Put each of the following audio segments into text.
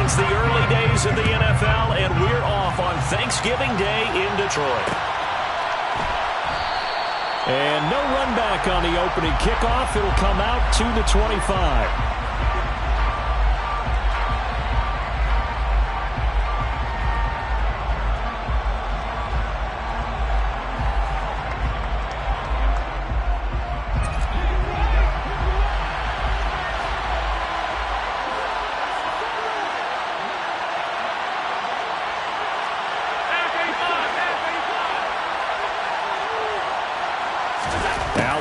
It's the early days of the NFL, and we're off on Thanksgiving Day in Detroit. And no run back on the opening kickoff. It'll come out to the 25.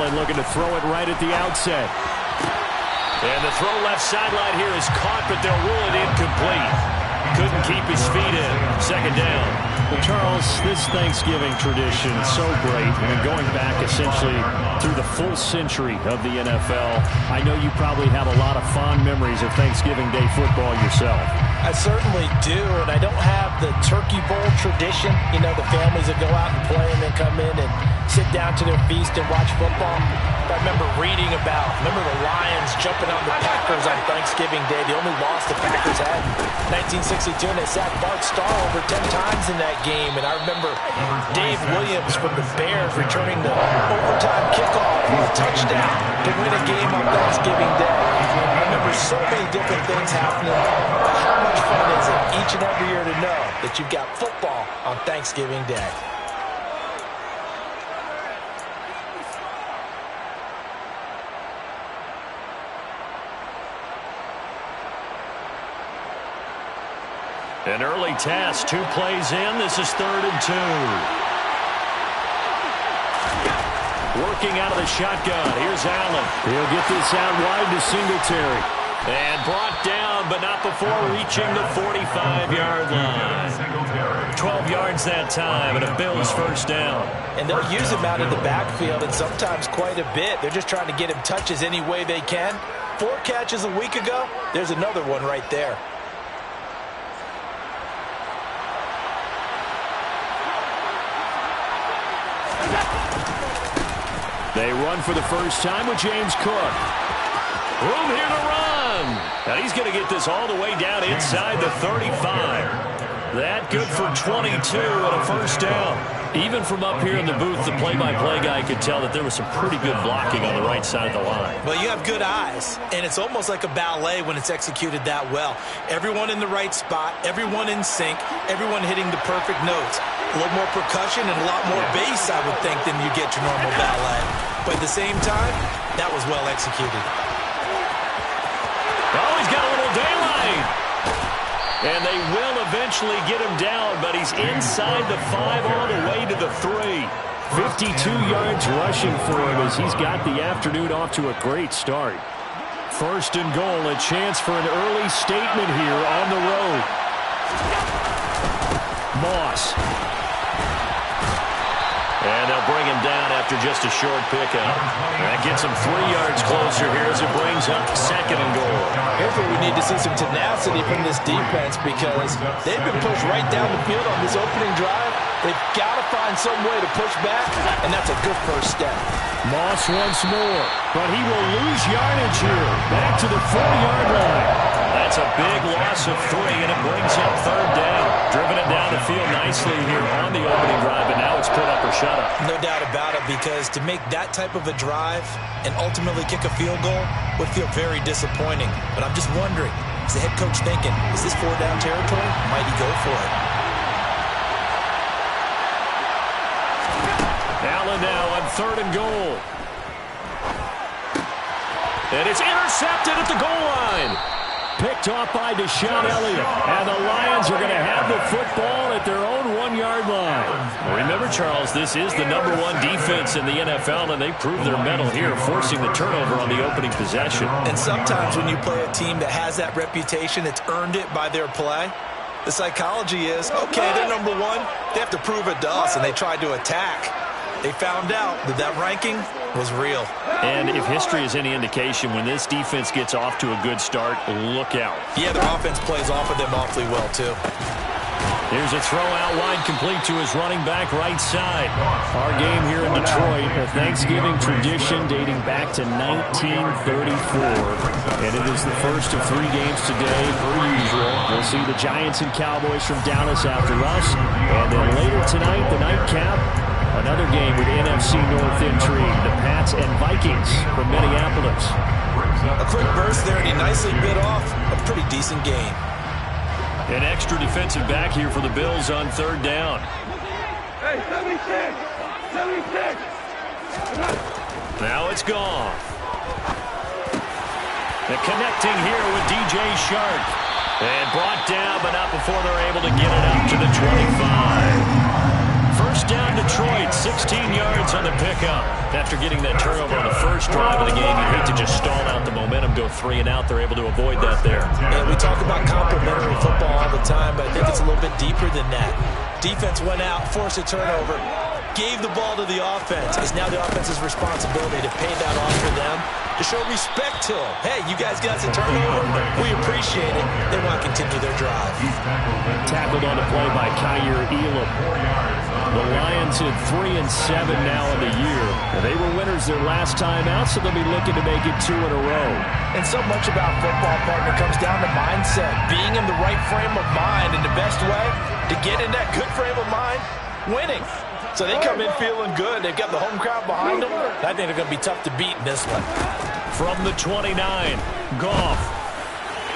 Looking to throw it right at the outset. And the throw left sideline here is caught, but they'll rule it incomplete. Couldn't keep his feet in. Second down. Well, Charles, this Thanksgiving tradition is so great. I mean, going back essentially through the full century of the NFL, I know you probably have a lot of fond memories of Thanksgiving Day football yourself. I certainly do, and I don't have the Turkey Bowl tradition. You know, the families that go out and play and then come in and sit down to their feast and watch football. I remember reading remember the Lions jumping on the Packers on Thanksgiving Day. The only loss the Packers had in 1962, and they sacked Bart Starr over 10 times in that game. And I remember Dave Williams from the Bears returning the overtime kickoff for a touchdown to win a game on Thanksgiving Day. I remember so many different things happening. How much fun is it each and every year to know that you've got football on Thanksgiving Day? An early test, 2 plays in. This is 3rd and 2. Working out of the shotgun. Here's Allen. He'll get this out wide to Singletary. And brought down, but not before reaching the 45-yard line. 12 yards that time, and a Bills first down. And they'll use him out of the backfield, and sometimes quite a bit. They're just trying to get him touches any way they can. 4 catches a week ago. There's another one right there. They run for the first time with James Cook. Room here to run. And he's going to get this all the way down inside the 35. That good for 22 and a first down. Even from up here in the booth, the play-by-play guy could tell that there was some pretty good blocking on the right side of the line. Well, you have good eyes, and it's almost like a ballet when it's executed that well. Everyone in the right spot, everyone in sync, everyone hitting the perfect notes. A little more percussion and a lot more bass, I would think, than you get your normal ballet. But at the same time, that was well executed. Oh, he's got a little daylight. And they will eventually get him down, but he's inside the 5 all the way to the 3. 52 yards rushing for him as he's got the afternoon off to a great start. 1st and goal, a chance for an early statement here on the road. Moss. And they'll bring him down after just a short pickup. That gets him 3 yards closer here as it brings up 2nd and goal. Here's where we need to see some tenacity from this defense because they've been pushed right down the field on this opening drive. They've got to find some way to push back, and that's a good first step. Moss once more, but he will lose yardage here. Back to the 4-yard line. That's a big loss of 3, and it brings up 3rd down. Driven it down the field nicely here on the opening drive, and now it's put up or shut up. No doubt about it, because to make that type of a drive and ultimately kick a field goal would feel very disappointing. But I'm just wondering, is the head coach thinking, is this 4-down territory? Might he go for it? Allen now on 3rd and goal. And it's intercepted at the goal line. Picked off by Deshaun Elliott. And the Lions are going to have the football at their own 1-yard line. Remember, Charles, this is the #1 defense in the NFL, and they proved their mettle here, forcing the turnover on the opening possession. And sometimes when you play a team that has that reputation, it's earned it by their play. The psychology is, okay, they're #1. They have to prove it to us, and they tried to attack. They found out that that ranking was real. And if history is any indication, when this defense gets off to a good start, look out. Yeah, their offense plays off of them awfully well, too. Here's a throw out wide, complete to his running back right side. Our game here in Detroit, a Thanksgiving tradition dating back to 1934. And it is the first of 3 games today, per usual. We'll see the Giants and Cowboys from Dallas after us. And then later tonight, the nightcap, another game with NFC North intrigue, the Pats and Vikings from Minneapolis. A quick burst there, and he nicely bit off a pretty decent game. An extra defensive back here for the Bills on third down. Hey, 76! 76! Now it's gone. The connecting here with DJ Shark. And brought down, but not before they're able to get it up to the 25. First down, Detroit, 16 yards on the pickup. After getting that turnover on the first drive of the game, you hate to just stall out the momentum, go 3 and out. They're able to avoid that there. And we talk about complementary football all the time, but I think it's a little bit deeper than that. Defense went out, forced a turnover, gave the ball to the offense. It's now the offense's responsibility to pay that off for them, to show respect to them. Hey, you guys got a turnover. We appreciate it. They want to continue their drive. Tackled on the play by Kyer Elam. The Lions at 3-7 now in the year. They were winners their last time out, so they'll be looking to make it 2 in a row. And so much about football, partner, comes down to mindset. Being in the right frame of mind, and the best way to get in that good frame of mind, winning. So they come in feeling good. They've got the home crowd behind them. I think they're going to be tough to beat in this one. From the 29, Goff.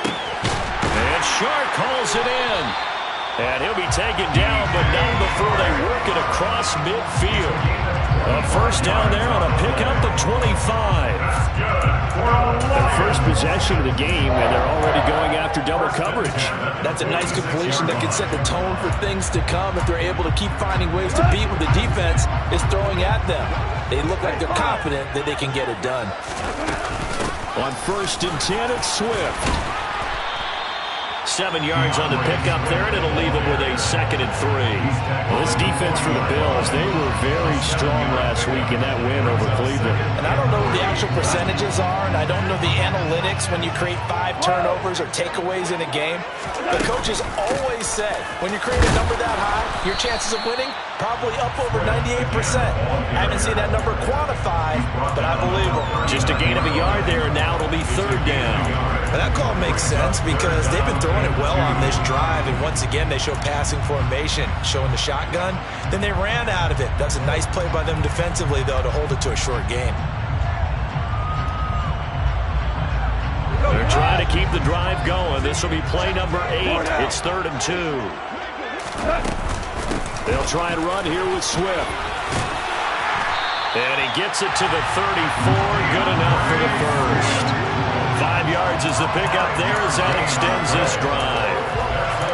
And Shark calls it in. And he'll be taken down, but not before they work it across midfield. A first down there on a pickup at 25. Their first possession of the game, and they're already going after double coverage. That's a nice completion that can set the tone for things to come if they're able to keep finding ways to beat what the defense is throwing at them. They look like they're confident that they can get it done. On 1st and 10, it's Swift. 7 yards on the pickup there, and it'll leave them with a 2nd and 3. Well, this defense for the Bills, they were very strong last week in that win over Cleveland. And I don't know what the actual percentages are, and I don't know the analytics when you create 5 turnovers or takeaways in a game. The coaches always said, when you create a number that high, your chances of winning probably up over 98%. I haven't seen that number quantified, but I believe them. Just a gain of a yard there, and now it'll be 3rd down. And that call makes sense because they've been throwing it well on this drive, and once again they show passing formation, showing the shotgun. Then they ran out of it. That's a nice play by them defensively, though, to hold it to a short game. They're trying to keep the drive going. This will be play number 8. It's 3rd and 2. They'll try and run here with Swift. And he gets it to the 34. Good enough for the first. 5 yards is the pickup there as that extends this drive.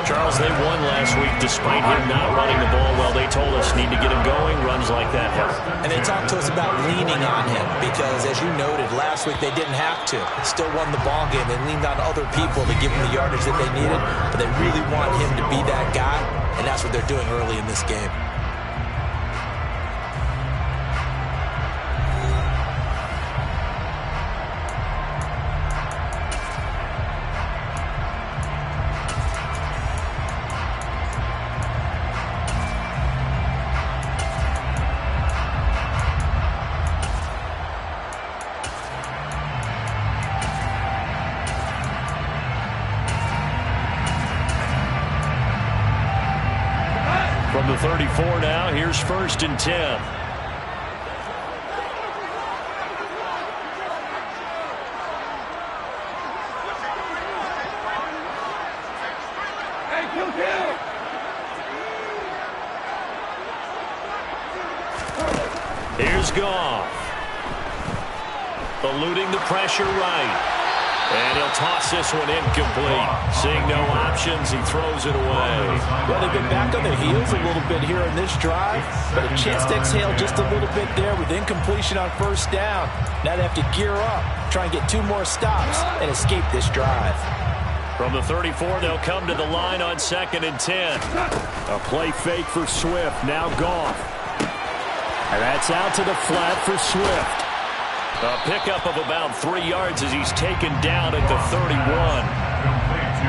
Charles, they won last week despite him not running the ball well. They told us need to get him going. Runs like that help. And they talked to us about leaning on him because, as you noted, last week they didn't have to. Still won the ball game. They leaned on other people to give him the yardage that they needed, but they really want him to be that guy, and that's what they're doing early in this game. From the 34 now, here's 1st and 10. Here's Goff. Eluding the pressure right. And he'll toss this one incomplete. Seeing no options, he throws it away. Well, they've been back on their heels a little bit here in this drive, but a chance to exhale just a little bit there with incompletion on 1st down. Now they have to gear up, try and get 2 more stops, and escape this drive. From the 34, they'll come to the line on 2nd and 10. A play fake for Swift, now Goff. And that's out to the flat for Swift. A pickup of about 3 yards as he's taken down at the 31.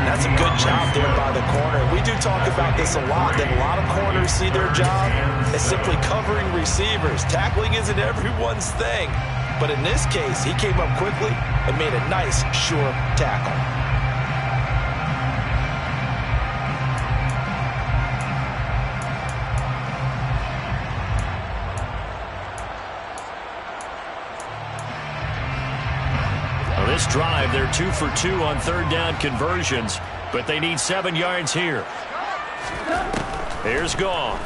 That's a good job there by the corner. We do talk about this a lot, that a lot of corners see their job as simply covering receivers. Tackling isn't everyone's thing. But in this case, he came up quickly and made a nice, sure tackle. drive. They're 2 for 2 on third down conversions, but they need 7 yards here. Here's Gong.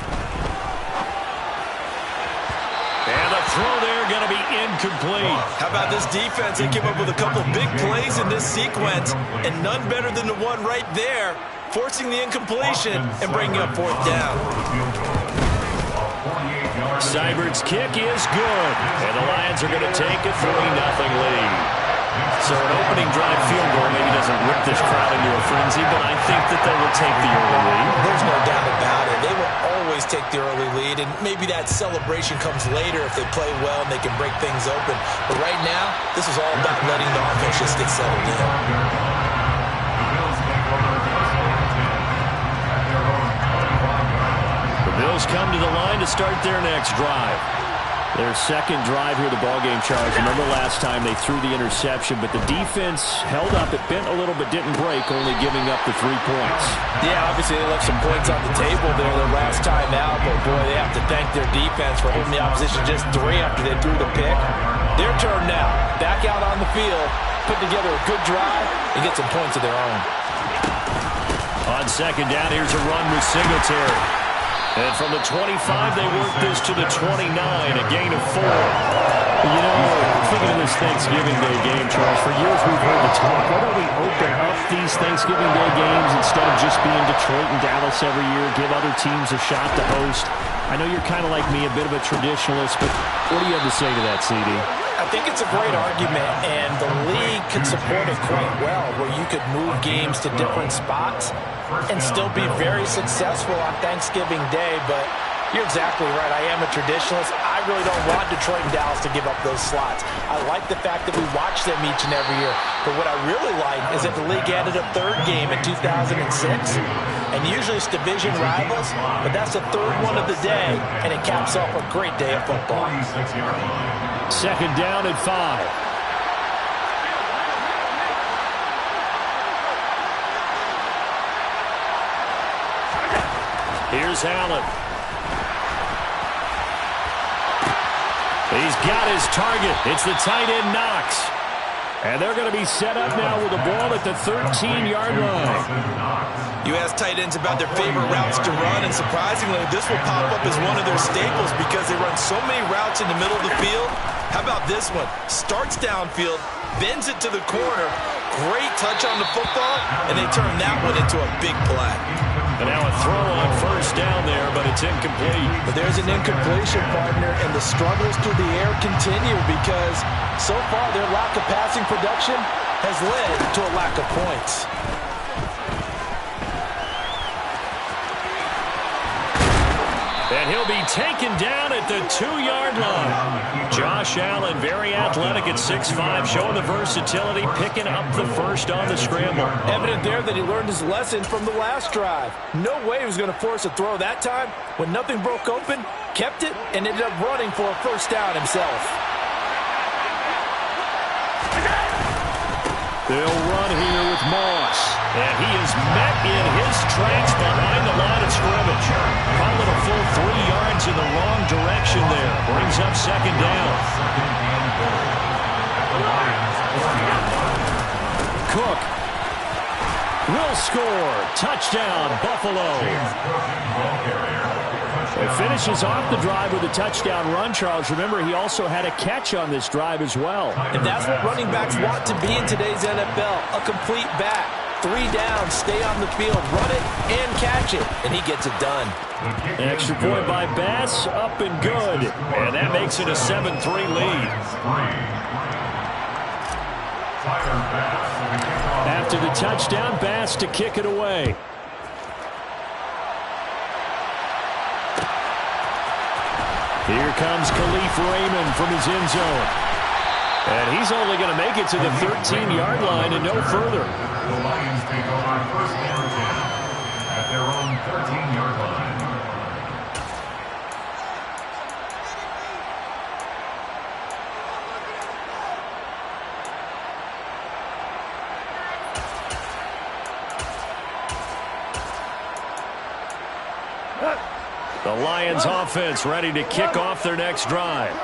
And the throw there going to be incomplete. How about this defense? They came up with a couple big plays in this sequence, and none better than the one right there, forcing the incompletion and bringing up fourth down. Seibert's kick is good, and the Lions are going to take a 3-0 lead. So an opening drive field goal maybe doesn't whip this crowd into a frenzy, but I think that they will take the early lead. There's no doubt about it. They will always take the early lead, and maybe that celebration comes later if they play well and they can break things open. But right now, this is all about letting the offense just get settled in. The Bills come to the line to start their next drive. Their second drive here, the ballgame, Charles. Remember last time they threw the interception, but the defense held up. It bent a little but didn't break, only giving up the 3 points. Yeah, obviously they left some points on the table there their last time out, but boy, they have to thank their defense for holding the opposition just 3 after they threw the pick. Their turn now. Back out on the field, put together a good drive, and get some points of their own. On second down, here's a run with Singletary. And from the 25, they work this to the 29, a gain of 4. You know, thinking of this Thanksgiving Day game, Charles, for years we've heard the talk, why don't we open up these Thanksgiving Day games instead of just being Detroit and Dallas every year, give other teams a shot to host? I know you're kind of like me, a bit of a traditionalist, but what do you have to say to that, CD? I think it's a great argument, and the league could support it quite well, where you could move games to different spots and still be very successful on Thanksgiving Day. But you're exactly right. I am a traditionalist. I really don't want Detroit and Dallas to give up those slots. I like the fact that we watch them each and every year. But what I really like is that the league added a third game in 2006. And usually it's division rivals, but that's the third one of the day, and it caps off a great day of football. Second down and 5. Here's Allen. He's got his target. It's the tight end Knox. And they're going to be set up now with the ball at the 13-yard line. You ask tight ends about their favorite routes to run, and surprisingly, this will pop up as one of their staples because they run so many routes in the middle of the field. How about this one? Starts downfield, bends it to the corner. Great touch on the football, and they turn that one into a big play. And now a throw on first down there, but it's incomplete. But there's an incompletion, partner, and the struggles through the air continue because so far their lack of passing production has led to a lack of points. And he'll be taken down at the 2-yard line. Josh Allen, very athletic at 6'5", showing the versatility, picking up the first on the scramble. Evident there that he learned his lesson from the last drive. No way he was going to force a throw that time. When nothing broke open, kept it, and ended up running for a first down himself. They'll run here with Moss. And he is met in his tracks behind the line of scrimmage. Call it a full 3 yards in the wrong direction there. Brings up second down. Cook will score. Touchdown, Buffalo. It finishes off the drive with a touchdown run, Charles. Remember, he also had a catch on this drive as well. And that's what running backs want to be in today's NFL, a complete back. 3 down, stay on the field, run it, and catch it. And he gets it done. An extra point by Bass, up and good. And that makes it a 7-3 lead. After the touchdown, Bass to kick it away. Here comes Khalif Raymond from his end zone. And he's only going to make it to the 13-yard line and no further. The Lions take over first and 10 at their own 13-yard line. The Lions offense ready to kick off their next drive.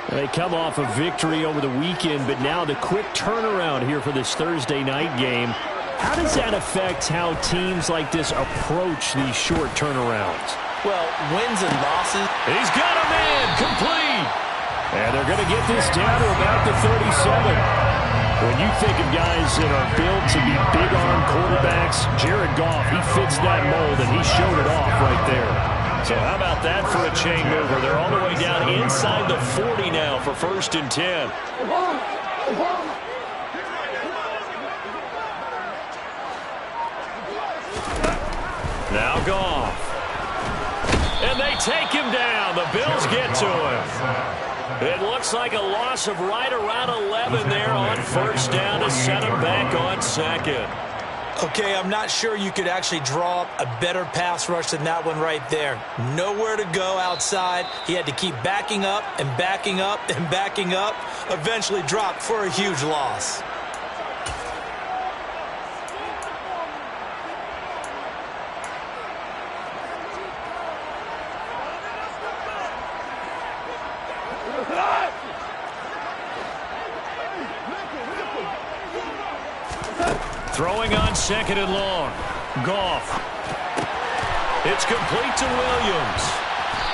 They come off a victory over the weekend, but now the quick turnaround here for this Thursday night game. How does that affect how teams like this approach these short turnarounds? Well, wins and losses. He's got him in, complete. And they're going to get this down to about the 37. When you think of guys that are built to be big-arm quarterbacks, Jared Goff, he fits that mold, and he showed it off right there. So how about that for a chain mover? They're all the way down inside the 40 now for 1st and 10. Now Goff. And they take him down. The Bills get to him. It looks like a loss of right around 11 there on 1st down to set him back on 2nd. Okay, I'm not sure you could actually draw up a better pass rush than that one right there. Nowhere to go outside. He had to keep backing up and backing up and backing up. Eventually dropped for a huge loss. Throwing on 2nd and long. Goff. It's complete to Williams.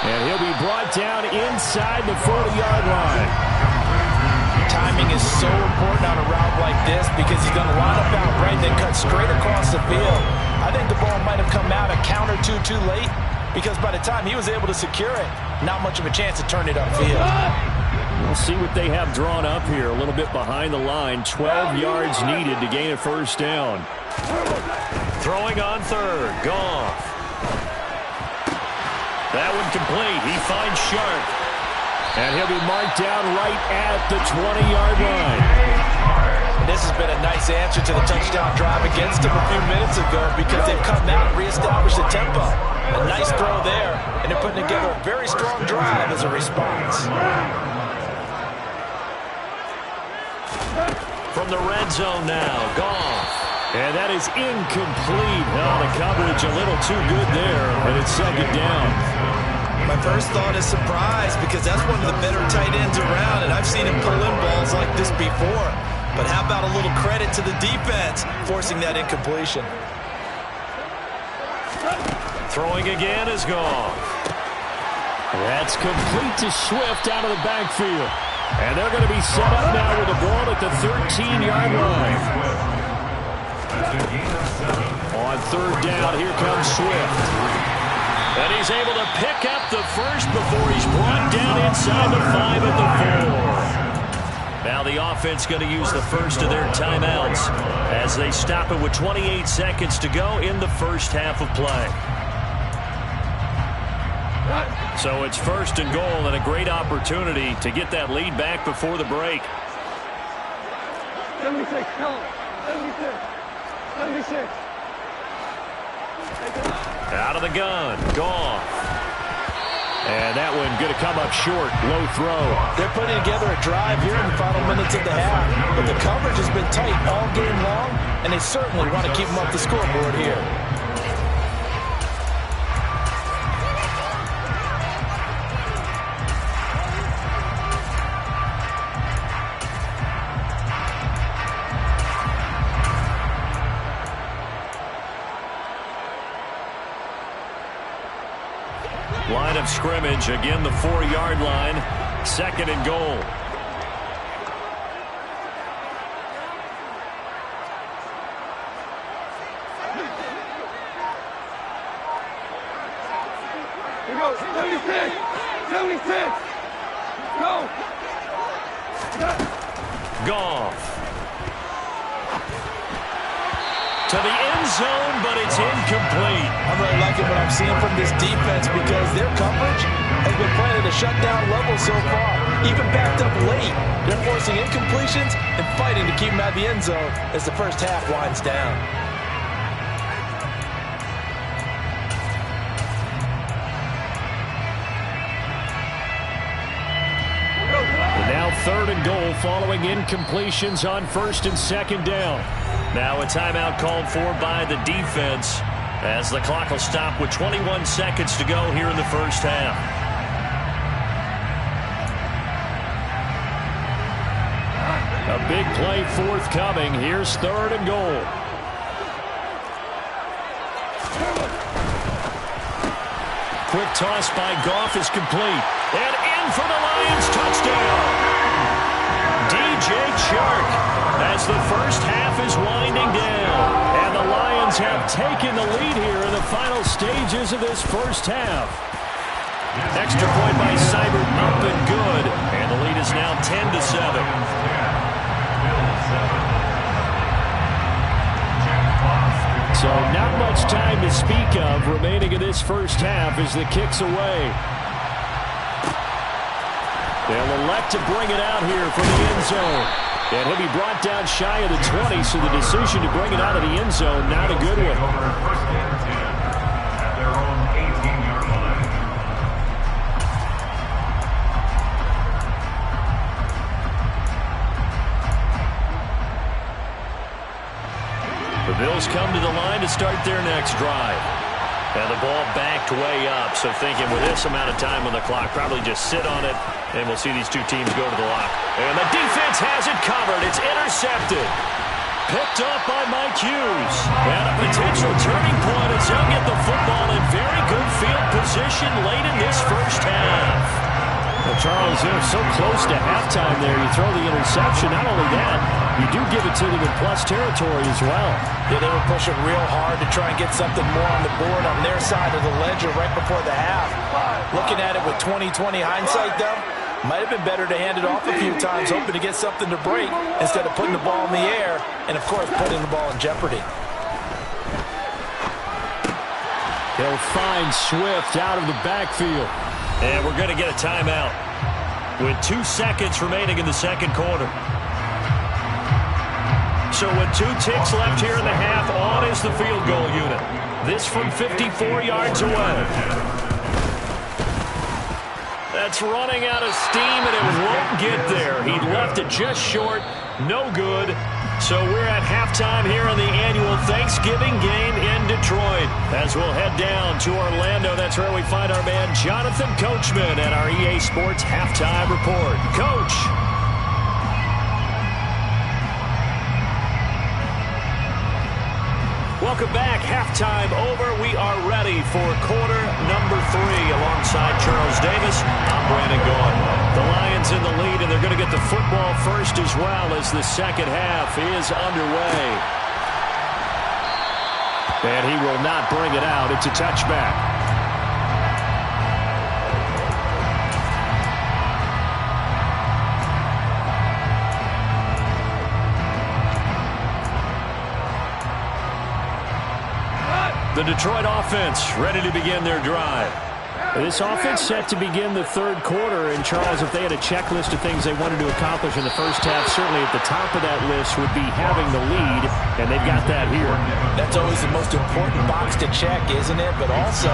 And he'll be brought down inside the 40-yard line. Timing is so important on a route like this because he's going to line up out right and then cut straight across the field. I think the ball might have come out a count or two too late because by the time he was able to secure it, not much of a chance to turn it upfield. We'll see what they have drawn up here. A little bit behind the line. 12 yards needed to gain a 1st down. Throwing on 3rd. Goff. That one complete. He finds Sharp. And he'll be marked down right at the 20-yard line. This has been a nice answer to the touchdown drive against him a few minutes ago because they've come out and reestablished the tempo. A nice throw there, and they're putting together a very strong drive as a response. From the red zone now, Goff. And that is incomplete. Oh, the coverage a little too good there, and it's 2nd down. My first thought is surprise because that's one of the better tight ends around, and I've seen him pull in balls like this before. But how about a little credit to the defense forcing that incompletion? Throwing again is Goff. That's complete to Swift out of the backfield. And they're going to be set up now with the ball at the 13-yard line. On 3rd down, here comes Swift. And he's able to pick up the first before he's brought down inside the 5 at the 4. Now the offense going to use the first of their timeouts as they stop it with 28 seconds to go in the first half of play. So it's 1st and goal and a great opportunity to get that lead back before the break. 76, come on. 76. 76. Out of the gun. Goff. And that one going to come up short. Low throw. They're putting together a drive here in the final minutes of the half. But the coverage has been tight all game long, and they certainly want to keep them off the scoreboard here. Line of scrimmage, again the 4-yard line, 2nd and goal. Here we go, 76, 76, go. Goff. To the end zone, but it's incomplete. I'm really liking what I'm seeing from this defense because their coverage has been playing at a shutdown level so far. Even backed up late, they're forcing incompletions and fighting to keep them out of the end zone as the first half winds down. And now 3rd and goal following incompletions on 1st and 2nd down. Now a timeout called for by the defense as the clock will stop with 21 seconds to go here in the first half. A big play forthcoming. Here's 3rd and goal. Quick toss by Goff is complete. And in for the Lions touchdown. DJ Chark as the first half is winding down. And the Lions have taken the lead here in the final stages of this first half. Extra point by Seibert, up and good. And the lead is now 10-7. So not much time to speak of remaining in this first half as the kick's away. They'll elect to bring it out here from the end zone. And he'll be brought down shy of the 20, so the decision to bring it out of the end zone, not a good one. The Bills come to the line to start their next drive. And the ball backed way up, so thinking with this amount of time on the clock, probably just sit on it, and we'll see these two teams go to the lock. And the defense has it covered. It's intercepted. Picked up by Mike Hughes. And a potential turning point as they'll get the football in very good field position late in this first half. Well, Charles, they're so close to halftime there. You throw the interception. Not only that, you do give it to them in plus territory as well. Yeah, they were pushing real hard to try and get something more on the board on their side of the ledger right before the half. Looking at it with 20/20 hindsight, though, might have been better to hand it off a few times, hoping to get something to break instead of putting the ball in the air and, of course, putting the ball in jeopardy. They'll find Swift out of the backfield. And we're going to get a timeout with 2 seconds remaining in the second quarter. So with 2 ticks left here in the half, on is the field goal unit. This from 54 yards away. That's running out of steam, and it won't get there. He left it just short. No good. So we're at halftime here in the annual Thanksgiving game in Detroit. As we'll head down to Orlando, that's where we find our man Jonathan Coachman at our EA Sports Halftime Report. Coach. Welcome back. Halftime over. We are ready for quarter number 3 alongside Charles Davis. I'm Brandon Gaudin. The Lions in the lead, and they're going to get the football first as well as the second half is underway. And he will not bring it out. It's a touchback. The Detroit offense ready to begin their drive. This offense set to begin the third quarter. And, Charles, if they had a checklist of things they wanted to accomplish in the first half, certainly at the top of that list would be having the lead, and they've got that here. That's always the most important box to check, isn't it? But also,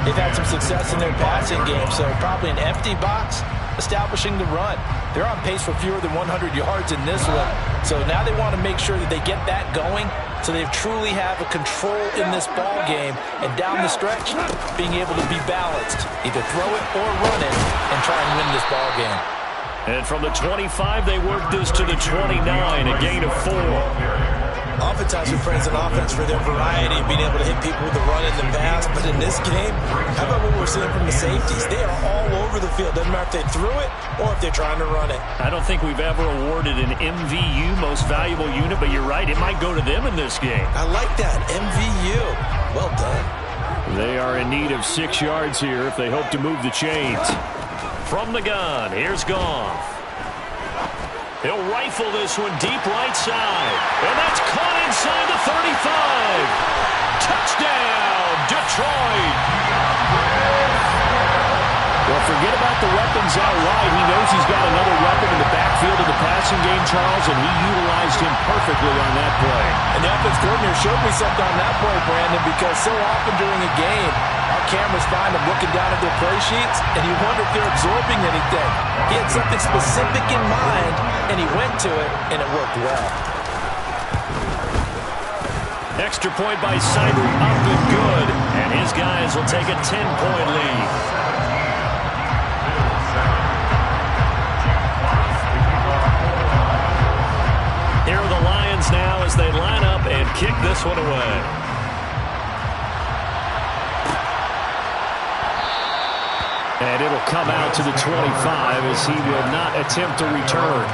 they've had some success in their passing game, so probably an empty box establishing the run. They're on pace for fewer than 100 yards in this one, so now they want to make sure that they get that going so they truly have a control in this ball game, and down the stretch, being able to be balanced, either throw it or run it, and try and win this ball game. And from the 25, they work this to the 29, a gain of 4. Oftentimes we praise an offense for their variety of being able to hit people with the run and the pass, but in this game, how about what we're seeing from the safeties? They are all over the field. Doesn't matter if they threw it or if they're trying to run it. I don't think we've ever awarded an MVU, most valuable unit, but you're right, it might go to them in this game. I like that, MVU. Well done. They are in need of 6 yards here if they hope to move the chains. From the gun, here's Goff. He'll rifle this one deep right side. And that's caught inside the 35. Touchdown, Detroit. Well, forget about the weapons out wide. He knows he's got another weapon in the backfield of the passing game, Charles, and he utilized him perfectly on that play. And the offense coordinator showed me something on that play, Brandon, because so often during a game, our cameras find them looking down at their play sheets, and you wonder if they're absorbing anything. He had something specific in mind, and he went to it, and it worked well. Extra point by Seibert, up and good. And his guys will take a 10-point lead. this one away. And it'll come out to the 25 as he will not attempt to return.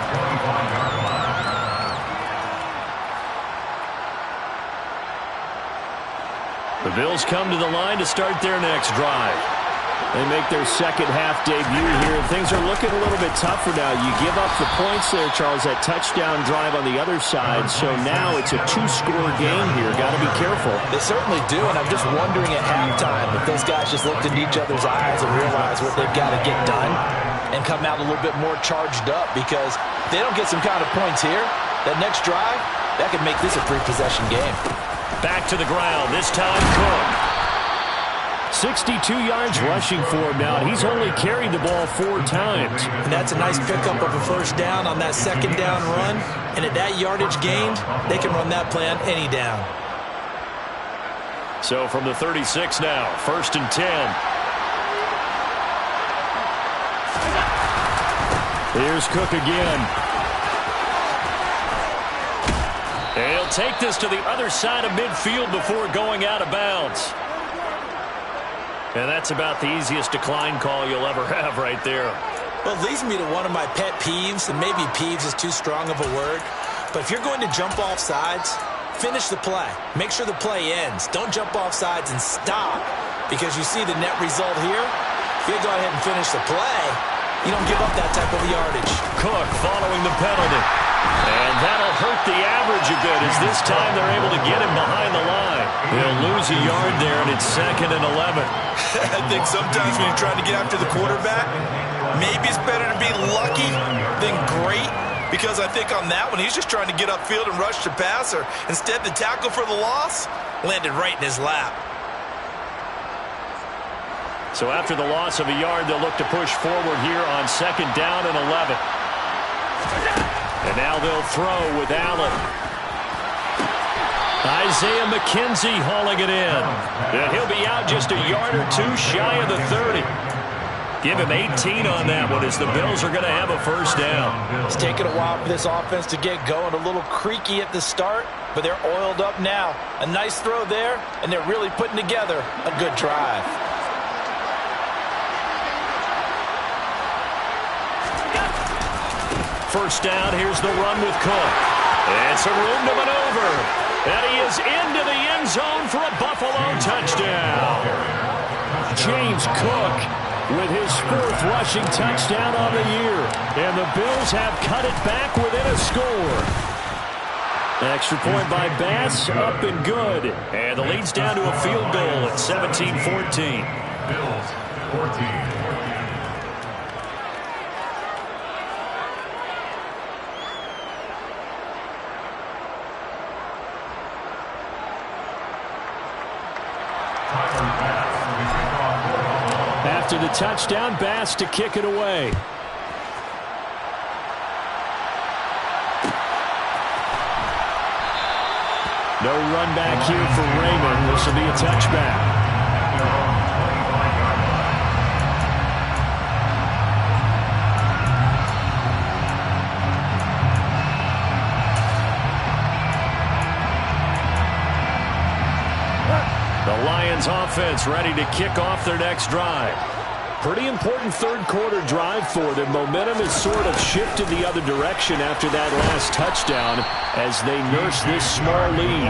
The Bills come to the line to start their next drive. They make their second half debut here, and things are looking a little bit tougher now. You give up the points there, Charles, that touchdown drive on the other side, so now it's a two-score game here. Got to be careful. They certainly do, and I'm just wondering at halftime if those guys just looked into each other's eyes and realized what they've got to get done and come out a little bit more charged up, because if they don't get some kind of points here, that next drive, that could make this a three-possession game. Back to the ground, this time Cook. 62 yards rushing for him now. He's only carried the ball 4 times. And that's a nice pickup of a first down on that second down run. And at that yardage gained, they can run that play on any down. So from the 36 now, 1st and 10. Here's Cook again. And he'll take this to the other side of midfield before going out of bounds. And that's about the easiest decline call you'll ever have right there. Well, it leads me to one of my pet peeves, and maybe peeves is too strong of a word, but if you're going to jump off sides, finish the play. Make sure the play ends. Don't jump off sides and stop, because you see the net result here. If you go ahead and finish the play, you don't give up that type of yardage. Cook following the penalty. And that'll hurt the average a bit, as this time they're able to get him behind the line. He'll lose a yard there, and it's 2nd and 11. I think sometimes when you're trying to get after the quarterback, maybe it's better to be lucky than great, because I think on that one, he's just trying to get upfield and rush the passer. Instead, the tackle for the loss landed right in his lap. So after the loss of a yard, they'll look to push forward here on 2nd down and 11. And now they'll throw with Allen. Isaiah McKenzie hauling it in. And he'll be out just a yard or 2 shy of the 30. Give him 18 on that one, as the Bills are going to have a first down. It's taken a while for this offense to get going. A little creaky at the start, but they're oiled up now. A nice throw there, and they're really putting together a good drive. First down, here's the run with Cook. And some room to maneuver. And he is into the end zone for a Buffalo touchdown. James Cook with his 4th rushing touchdown on the year. And the Bills have cut it back within a score. Extra point by Bass, up and good. And the lead's down to a field goal at 17-14. Bills 14. After the touchdown, Bass to kick it away. No run back here for Raymond. This will be a touchback. The Lions offense ready to kick off their next drive. Pretty important 3rd quarter drive for them. Momentum has sort of shifted the other direction after that last touchdown as they nurse this small lead.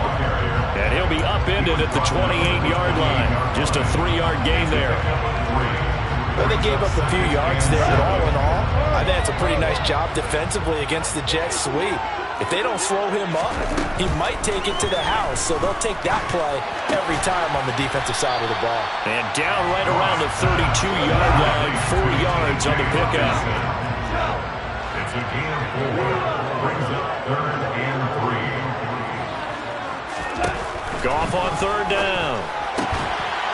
And he'll be upended at the 28-yard line. Just a 3-yard gain there. Well, they gave up a few yards there, but all in all, I think it's a pretty nice job defensively against the Jets sweep. If they don't slow him up, he might take it to the house, so they'll take that play every time on the defensive side of the ball. And down right around the 32-yard line, 4 yards on the pickup. It's a gain of 4, brings up 3rd and 3. Goff on 3rd down.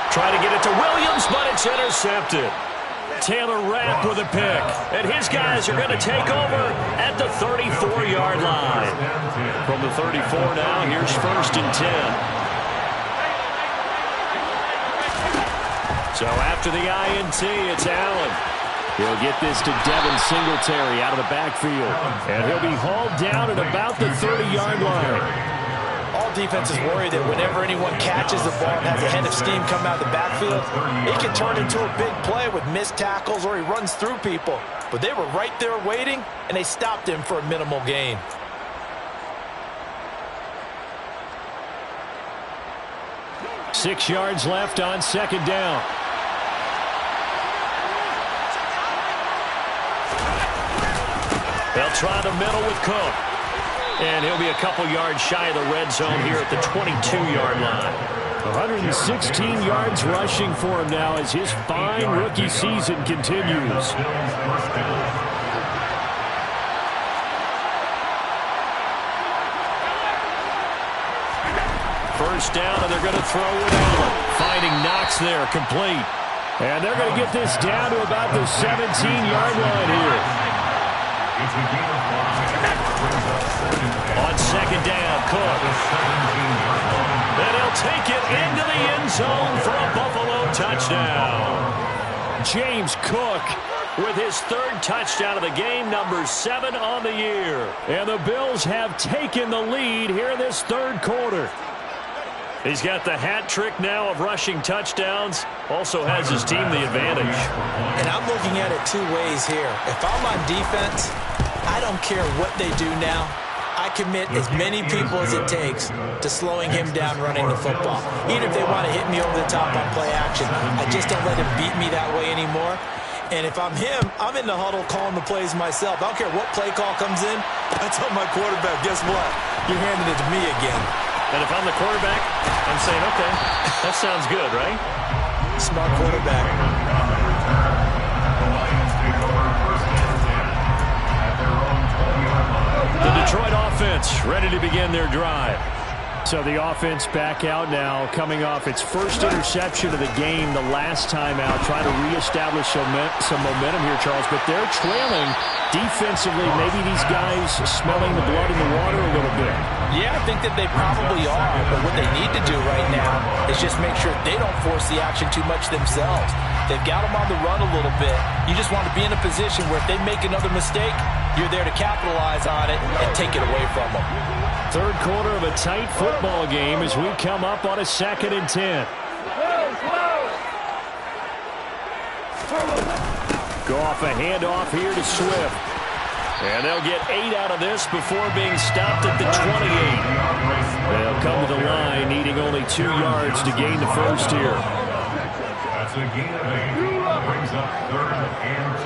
Try to get it to Williams, but it's intercepted. Taylor Rapp with a pick, and his guys are going to take over at the 34-yard line. From the 34 now, here's 1st and 10. So after the INT, it's Allen. He'll get this to Devin Singletary out of the backfield, and he'll be hauled down at about the 30-yard line. All all defenses worry that whenever anyone catches the ball and has a head of steam come out of the backfield, it can turn into a big play with missed tackles or he runs through people. But they were right there waiting, and they stopped him for a minimal gain. Six yards left on second down. They'll try the middle with Cook. And he'll be a couple yards shy of the red zone here at the 22-yard line. 116 yards rushing for him now as his fine rookie season continues. First down, and they're going to throw it out. Finding Knox there, complete. And they're going to get this down to about the 17-yard line here. On second down, Cook. And he'll take it into the end zone for a Buffalo touchdown. James Cook with his third touchdown of the game, number 7 on the year. And the Bills have taken the lead here in this third quarter. He's got the hat trick now of rushing touchdowns. Also has his team the advantage. And I'm looking at it two ways here. If I'm on defense, I don't care what they do now. I commit as many people as it takes to slowing him down running the football. Even if they want to hit me over the top on play action, I just don't let him beat me that way anymore. And if I'm him, I'm in the huddle calling the plays myself. I don't care what play call comes in. I tell my quarterback, guess what? You're handing it to me again. And if I'm the quarterback, I'm saying, okay, that sounds good, right? Smart quarterback. The Detroit offense ready to begin their drive. So the offense back out now, coming off its first interception of the game the last time out, trying to reestablish some momentum here, Charles. But they're trailing defensively. Maybe these guys smelling the blood in the water a little bit. Yeah, I think that they probably are. But what they need to do right now is just make sure they don't force the action too much themselves. They've got them on the run a little bit. You just want to be in a position where if they make another mistake, you're there to capitalize on it and take it away from them. Third quarter of a tight football game as we come up on a 2nd and 10. Go off a handoff here to Swift. And they'll get 8 out of this before being stopped at the 28. They'll come to the line needing only 2 yards to gain the first here. That's a gain of 8. Brings up 3rd and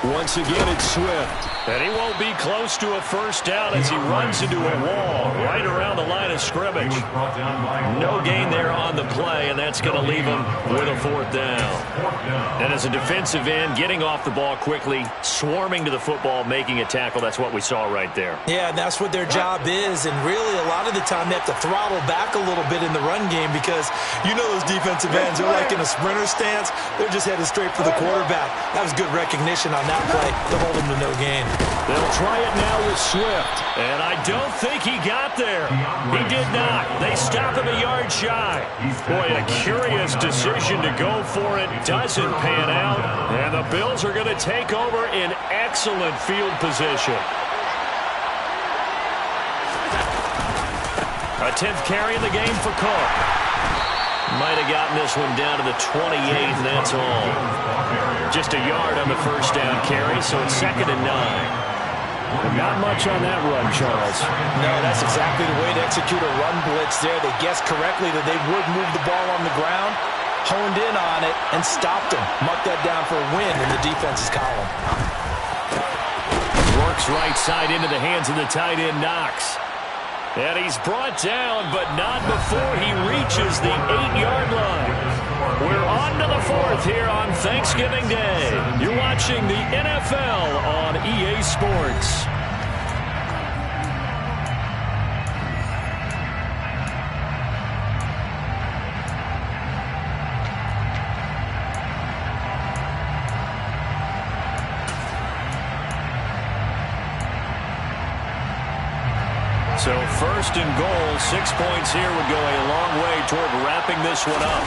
2. Once again, it's Swift. And he won't be close to a first down as he runs into a wall right around the line of scrimmage. No gain there on the play, and that's going to leave him with a 4th down. And as a defensive end, getting off the ball quickly, swarming to the football, making a tackle, that's what we saw right there. Yeah, and that's what their job is. And really, a lot of the time, they have to throttle back a little bit in the run game because you know those defensive ends, they're like in a sprinter stance. They're just headed straight for the quarterback. That was good recognition on that play to hold him to no gain. They'll try it now with Swift. And I don't think he got there. He did not. They stop him a yard shy. Boy, a curious decision to go for it. Doesn't pan out. And the Bills are going to take over in excellent field position. A 10th carry in the game for Cook. Might have gotten this one down to the 28, and that's all. Just a yard on the first down carry, so it's 2nd and 9. Not much on that run, Charles. No, that's exactly the way to execute a run blitz there. They guessed correctly that they would move the ball on the ground, honed in on it, and stopped them. Mark that down for a win in the defense's column. Works right side into the hands of the tight end, Knox. And he's brought down, but not before he reaches the 8-yard line. We're on to the 4th here on Thanksgiving Day. You're watching the NFL on EA Sports. So 1st and goal, 6 points here would go a long way toward wrapping this one up.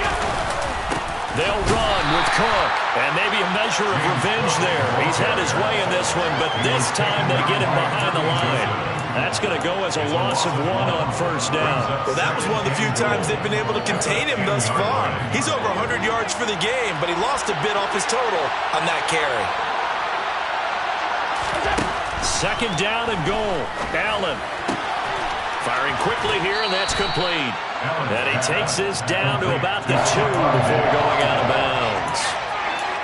They'll run with Cook, and maybe a measure of revenge there. He's had his way in this one, but this time they get him behind the line. That's going to go as a loss of 1 on first down. Well, that was one of the few times they've been able to contain him thus far. He's over 100 yards for the game, but he lost a bit off his total on that carry. Second down and goal. Allen firing quickly here, and that's complete. And he takes this down to about the 2 before going out of bounds.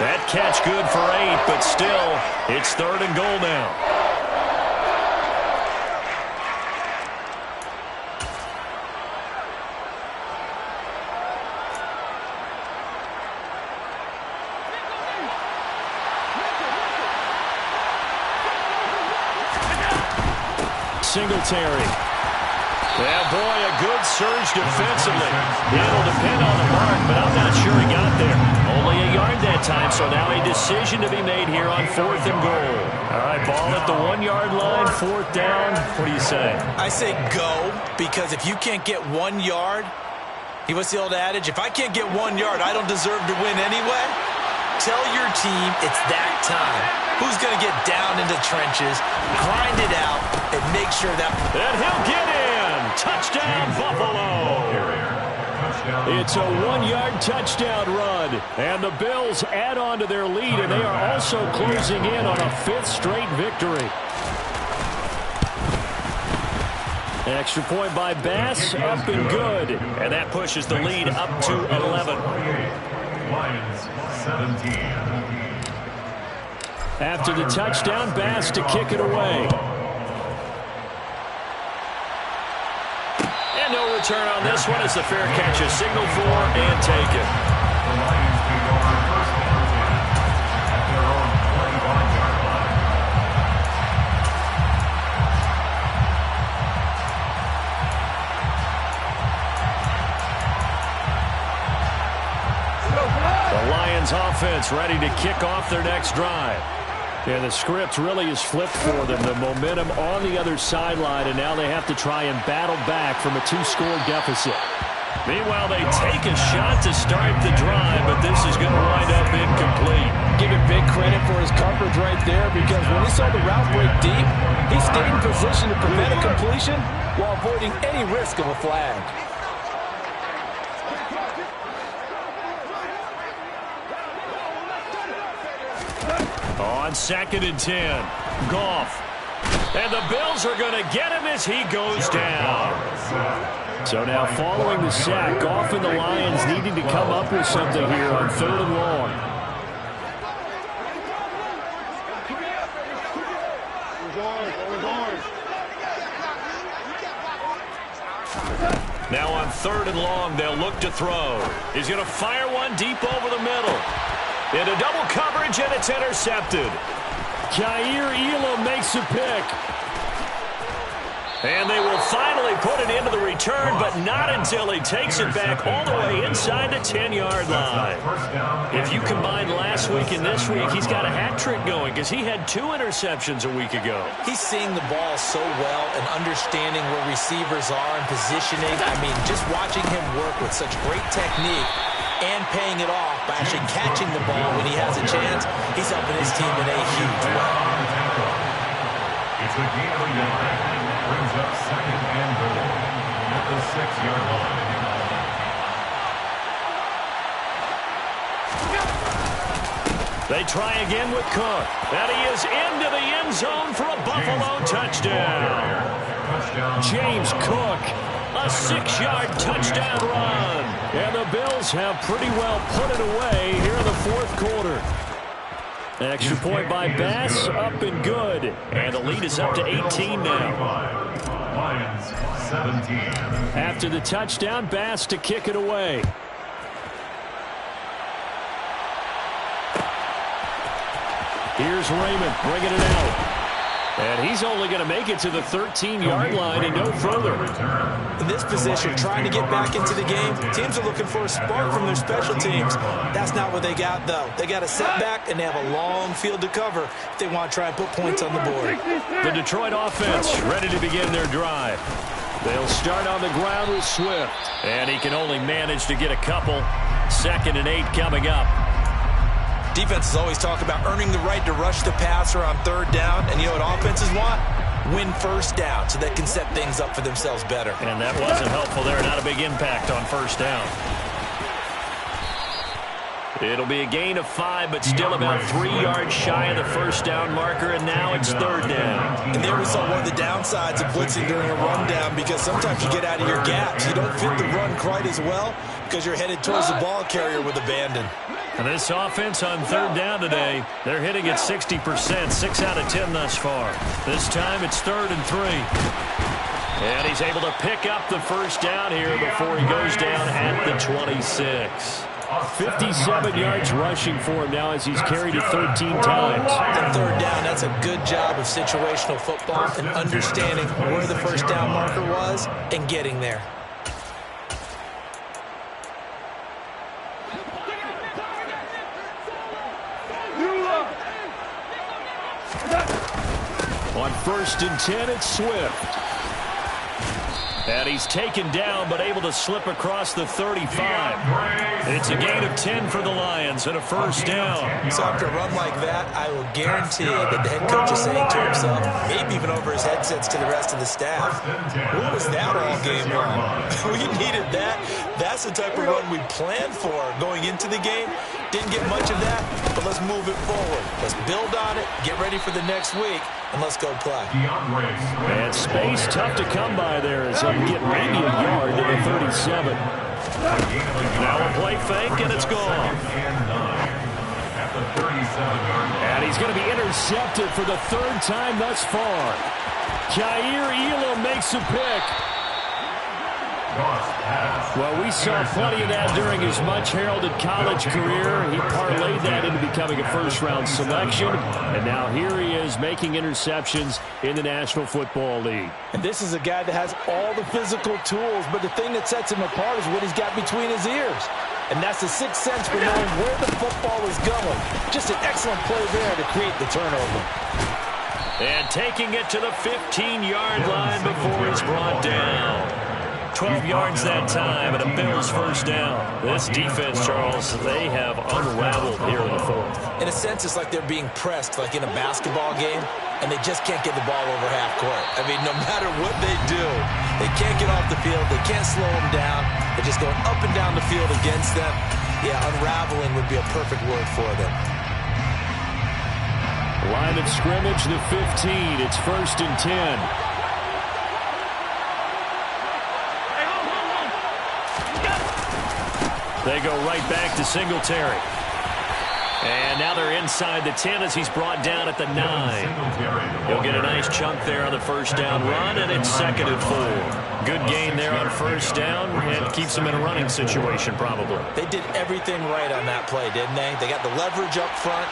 That catch good for 8, but still, it's 3rd and goal now. Singletary. Yeah, boy, a good surge defensively. It'll depend on the mark, but I'm not sure he got there. Only a yard that time, so now a decision to be made here on 4th and goal. All right, ball at the 1-yard line, 4th down. What do you say? I say go, because if you can't get 1 yard, what's the old adage? If I can't get 1 yard, I don't deserve to win anyway. Tell your team it's that time. Who's going to get down into the trenches, grind it out, and make sure that... And he'll get in. Touchdown, Buffalo. It's a 1-yard touchdown run. And the Bills add on to their lead, and they are also closing in on a 5th straight victory. Extra point by Bass, up and good. And that pushes the lead up to 11. Lions 17. After the touchdown, Bass to kick it away. And no return on this one as the fair catch is signaled for and taken. The Lions take over first and 10 at their own 41-yard line. The Lions offense ready to kick off their next drive. And the script really is flipped for them. The momentum on the other sideline, and now they have to try and battle back from a 2-score deficit. Meanwhile, they take a shot to start the drive, but this is going to wind up incomplete. Give him big credit for his coverage right there, because when he saw the route break deep, he stayed in position to prevent a completion while avoiding any risk of a flag. On 2nd and 10, Goff. And the Bills are going to get him as he goes down. So now following the sack, Goff and the Lions needing to come up with something here on 3rd and long. Now on 3rd and long, they'll look to throw. He's going to fire one deep over the middle. Into double coverage, and it's intercepted. Kaiir Elam makes a pick. And they will finally put it into the return, but not until he takes it back all the way inside the 10-yard line. If you combine last week and this week, he's got a hat trick going because he had 2 interceptions a week ago. He's seeing the ball so well and understanding where receivers are and positioning. I mean, just watching him work with such great technique and paying it off by actually catching the ball when he has a chance, he's helping his team in a huge way. It's a gain of a yard. Brings up 2nd and goal at the 6-yard line. They try again with Cook. And he is into the end zone for a Buffalo touchdown. James Cook, a 6-yard touchdown run. And the Bills have pretty well put it away here in the 4th quarter. Extra point by Bass, up and good. And the lead is up to 18 now. Lions 17. After the touchdown, Bass to kick it away. Here's Raymond bringing it out. And he's only going to make it to the 13-yard line and no further. In this position, trying to get back into the game, teams are looking for a spark from their special teams. That's not what they got, though. They got a setback, and they have a long field to cover if they want to try and put points on the board. The Detroit offense ready to begin their drive. They'll start on the ground with Swift. And he can only manage to get a couple. 2nd and 8 coming up. Defenses always talk about earning the right to rush the passer on 3rd down. And you know what offenses want? Win 1st down so they can set things up for themselves better. And that wasn't helpful there. Not a big impact on 1st down. It'll be a gain of 5, but still about 3 yards shy of the 1st down marker, and now it's 3rd down. And there we saw one of the downsides of blitzing during a rundown, because sometimes you get out of your gaps. You don't fit the run quite as well because you're headed towards the ball carrier with abandon. And this offense on 3rd down today, they're hitting at 60%, 6 out of 10 thus far. This time it's 3rd and 3. And he's able to pick up the 1st down here before he goes down at the 26. 57 yards rushing for him now as he's carried it 13 times. On 3rd down, that's a good job of situational football and understanding where the 1st down marker was and getting there. On 1st and 10, it's Swift. And he's taken down, but able to slip across the 35. It's a gain of 10 for the Lions and a 1st down. So after a run like that, I will guarantee that the head coach is saying to himself, maybe even over his headsets to the rest of the staff, what was that all game long? We needed that. That's the type of run we planned for going into the game. Didn't get much of that, but let's move it forward. Let's build on it, get ready for the next week, and let's go play. And space tough to come by there as they get maybe a yard to the 37. Now a play fake, and it's gone. And he's going to be intercepted for the 3rd time thus far. Jair Elam makes a pick. Well, we saw plenty of that during his much-heralded college career. He parlayed that into becoming a 1st-round selection, and now here he is making interceptions in the National Football League. And this is a guy that has all the physical tools, but the thing that sets him apart is what he's got between his ears. And that's the 6th sense for knowing where the football is going. Just an excellent play there to create the turnover. And taking it to the 15-yard line before he's brought down. 12 yards that time, and a Bills 1st down. This defense, Charles, they have unraveled here in the 4th. In a sense, it's like they're being pressed, like in a basketball game, and they just can't get the ball over half court. I mean, no matter what they do, they can't get off the field. They can't slow them down. They're just going up and down the field against them. Yeah, unraveling would be a perfect word for them. Line of scrimmage, the 15. It's 1st and 10. They go right back to Singletary. And now they're inside the 10 as he's brought down at the 9. He'll get a nice chunk there on the 1st down run, and it's 2nd and 4. Good gain there on 1st down, and keeps them in a running situation probably. They did everything right on that play, didn't they? They got the leverage up front,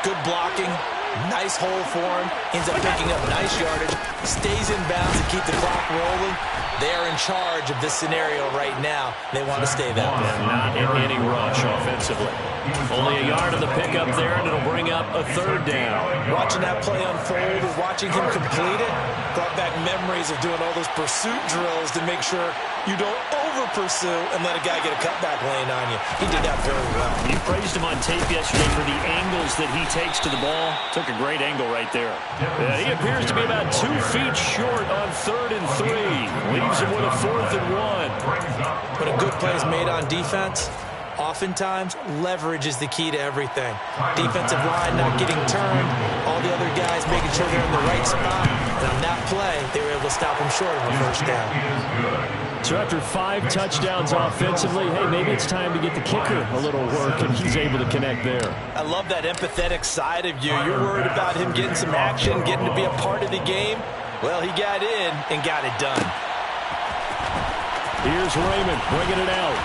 good blocking, nice hole for him, ends up picking up nice yardage, stays in bounds and keep the clock rolling. They are in charge of this scenario right now. They want to stay that way. Not in any rush offensively. Only a yard of the pickup there, and it'll bring up a 3rd down. Watching that play unfold and watching him complete it brought back memories of doing all those pursuit drills to make sure you don't over-pursue and let a guy get a cutback lane on you. He did that very well. You praised him on tape yesterday for the angles that he takes to the ball. Took a great angle right there. He appears to be about 2 feet short on 3rd and 3. Leaves him with a 4th and 1. When a good play is made on defense, oftentimes leverage is the key to everything. Defensive line not getting turned, all the other guys making sure they're in the right spot. And on that play, they were able to stop him short of a 1st down. So after 5 touchdowns offensively, hey, maybe it's time to get the kicker a little work, and he's able to connect there. I love that empathetic side of you. You're worried about him getting some action, getting to be a part of the game. Well, he got in and got it done. Here's Raymond bringing it out.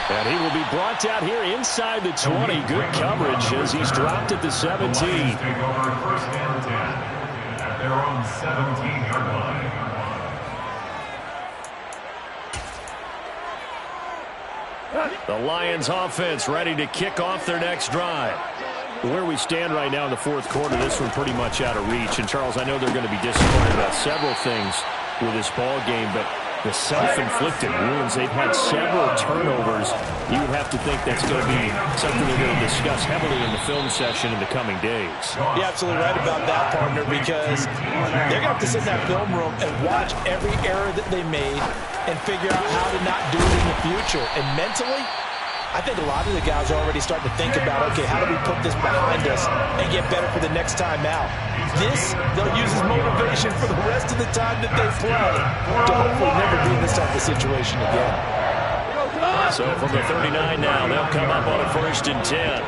And he will be brought down here inside the 20. Good coverage as he's dropped at the 17. Take over 1st and 10 at their own 17-yard line. The Lions offense ready to kick off their next drive. Where we stand right now in the 4th quarter, this one pretty much out of reach. And, Charles, I know they're going to be disappointed about several things. with this ball game, but the self-inflicted wounds, they've had several turnovers. You would have to think that's going to be something they're going to discuss heavily in the film session in the coming days. You're absolutely right about that, partner, because they're going to have to sit in that film room and watch every error that they made and figure out how to not do it in the future. And mentally, I think a lot of the guys are already starting to think about, okay, how do we put this behind us and get better for the next time out? This, they'll use as motivation for the rest of the time that they play to hopefully never be in this type of situation again. So from the 39 now, they'll come up on a 1st and 10.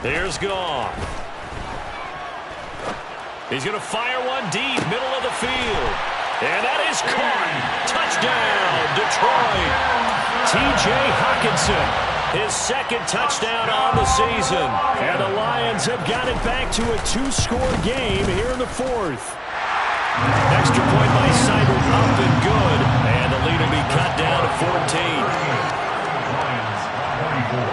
Here's Goff. He's going to fire one deep, middle of the field. And that is caught. Touchdown, Detroit. T.J. Hockenson, his 2nd touchdown on the season. And the Lions have got it back to a 2-score game here in the 4th. Extra point by Seibert, up and good. And the lead will be cut down to 14. Lions 24.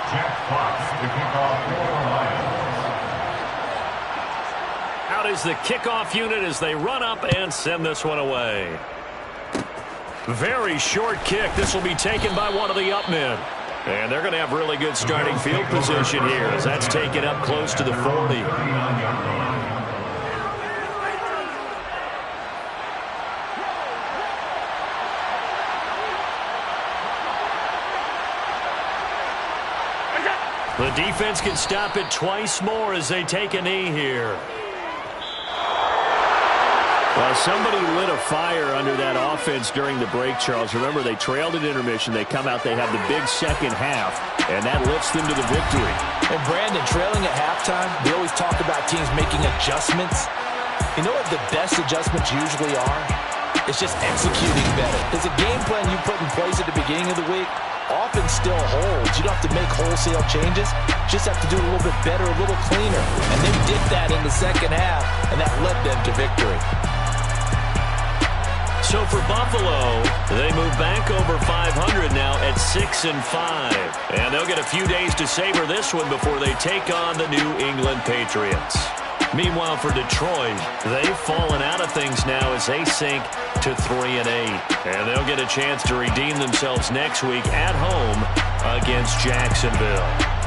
Jack Fox to kick off for the Lions. Out is the kickoff unit as they run up and send this one away. Very short kick. This will be taken by one of the up men. And they're going to have really good starting field position here as that's taken up close to the 40. The defense can stop it twice more as they take a knee here. Well, somebody lit a fire under that offense during the break, Charles. Remember, they trailed at intermission. They come out, they have the big second half, and that lifts them to the victory. And Brandon, trailing at halftime, they always talk about teams making adjustments. You know what the best adjustments usually are? It's just executing better. There's a game plan you put in place at the beginning of the week often still holds. You don't have to make wholesale changes. Just have to do it a little bit better, a little cleaner. And they did that in the second half, and that led them to victory. So for Buffalo, they move back over 500 now at 6-5. And they'll get a few days to savor this one before they take on the New England Patriots. Meanwhile, for Detroit, they've fallen out of things now as they sink to 3-8. And they'll get a chance to redeem themselves next week at home against Jacksonville.